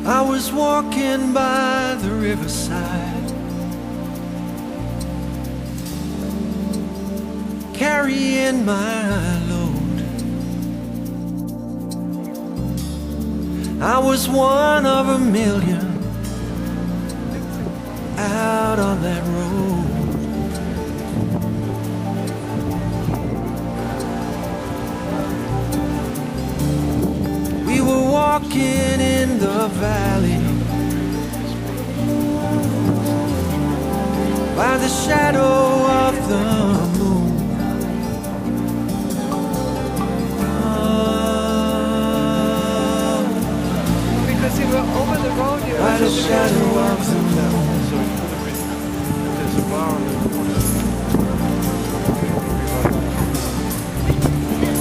I was walking by the riverside, carrying my load. I was one of a million out on that road. We were walking in the valley by the shadow of the moon. Because you were over the road, you By the shadow of the moon. So it could have been, there's a bar on the corner.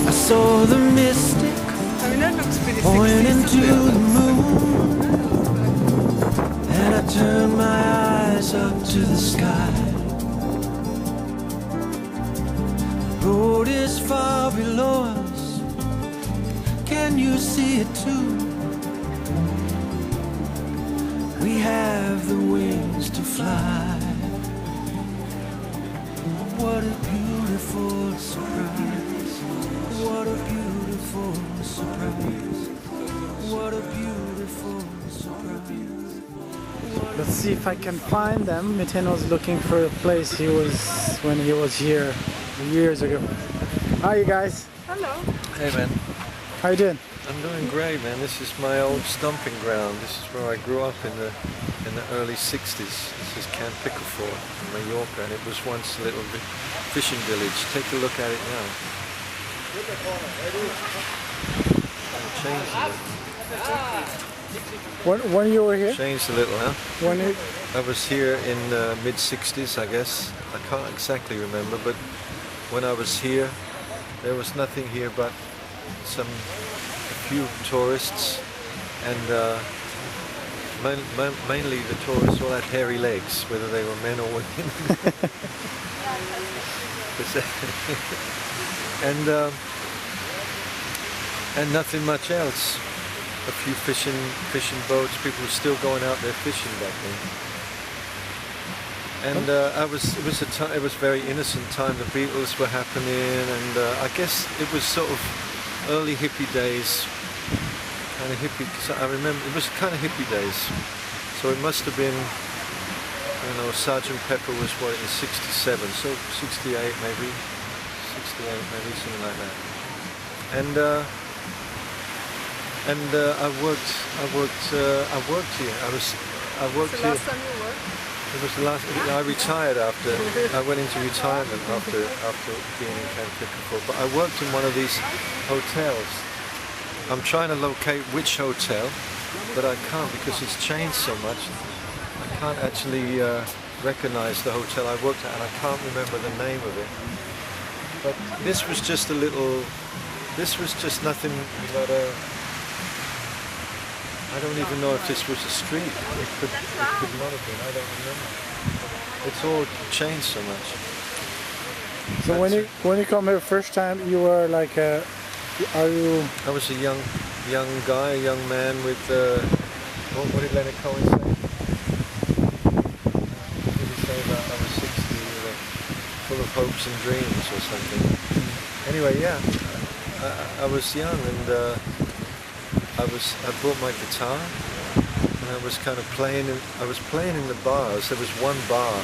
I saw the mystic I mean, that looks pretty pointing 60s to to the moon, and I turned my eyes up to the sky. The road is far below us. Can you see it too? We have the wings to fly. What a beautiful surprise. What a beautiful surprise. What a beautiful surprise. Let's see if I can find them. Miten was looking for a place he was when he was here years ago. Hi you guys. Hello. Hey man, How you doing? I'm doing great man. This is my old stomping ground. This is where I grew up in the early 60s. This is Camp Picafort in Mallorca, and it was once a little fishing village. Take a look at it now. Changed a little. When you were here? Changed a little, huh? When you, I was here in mid 60s, I guess. I can't exactly remember, but when I was here, there was nothing here but a few tourists, and mainly the tourists all had hairy legs, whether they were men or women. and nothing much else. A few fishing boats. People were still going out there fishing back then. And it was very innocent time. The Beatles were happening, and I guess it was sort of early hippie days, kind of hippie. So I remember it was kind of hippie days. So it must have been, you know, Sergeant Pepper was what, in '67, so 68 maybe, 68 maybe, something like that. And I worked here. I worked The here. last time you worked? It was the last. I retired after. I went into retirement after being in Camp Picafort. But I worked in one of these hotels. I'm trying to locate which hotel, but I can't because it's changed so much. I can't actually recognize the hotel I worked at, and I can't remember the name of it. But this was just a little. This was just nothing but a. I don't even know if this was a street. It could not have been. I don't remember. It's all changed so much. so when you come here first time, you were like a. Are you? I was a young guy, a young man with. What did Leonard Cohen say? What did he say about I was 60, full of hopes and dreams or something? Anyway, yeah, I was young, and I brought my guitar, and I was kind of playing. I was playing in the bars. There was one bar.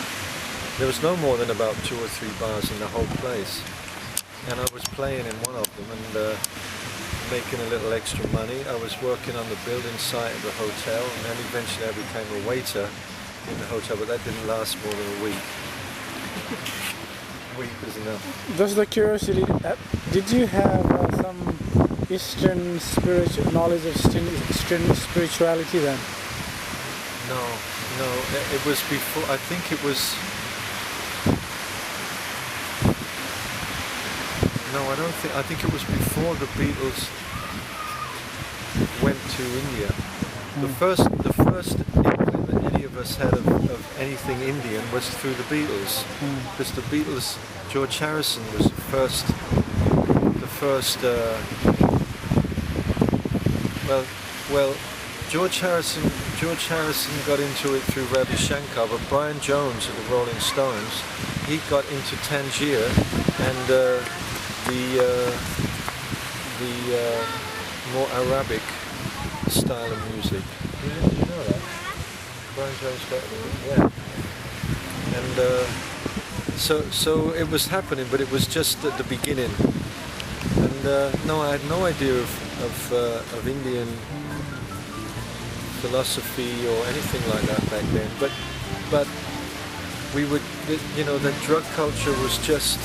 There was no more than about 2 or 3 bars in the whole place, and I was playing in one of them and making a little extra money. I was working on the building site of the hotel, and then eventually I became a waiter in the hotel. But that didn't last more than a week. A week was enough. Just the curiosity. Did you have some Eastern knowledge of Eastern spirituality then? No. It was before. I think it was. No, I don't think. I think it was before the Beatles went to India. The first inkling that any of us had of anything Indian was through the Beatles, because the Beatles, George Harrison was the first. Well, George Harrison got into it through Ravi Shankar, but Brian Jones of the Rolling Stones, he got into Tangier and the more Arabic style of music. You know that? Brian Jones got and so it was happening, but it was just at the beginning. And no, I had no idea of Indian philosophy or anything like that back then. But we would, the drug culture was just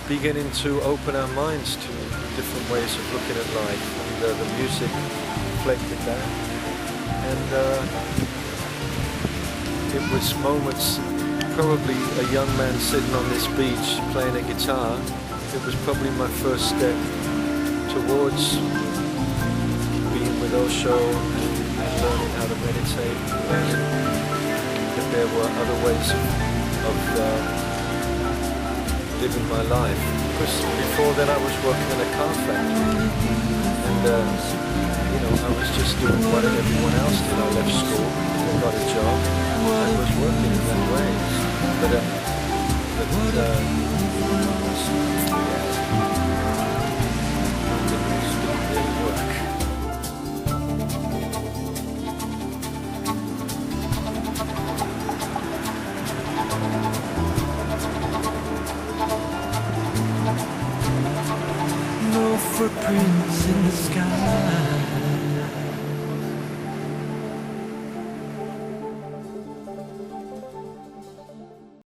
beginning to open our minds to different ways of looking at life, and the music reflected that. And it was moments, probably a young man sitting on this beach playing a guitar. It was probably my first step towards being with Osho and learning how to meditate. That there were other ways of living my life. Because before then I was working in a car factory, and I was just doing what everyone else did. I left school, I got a job, and was working in that way. But it didn't really work. No footprints in the sky.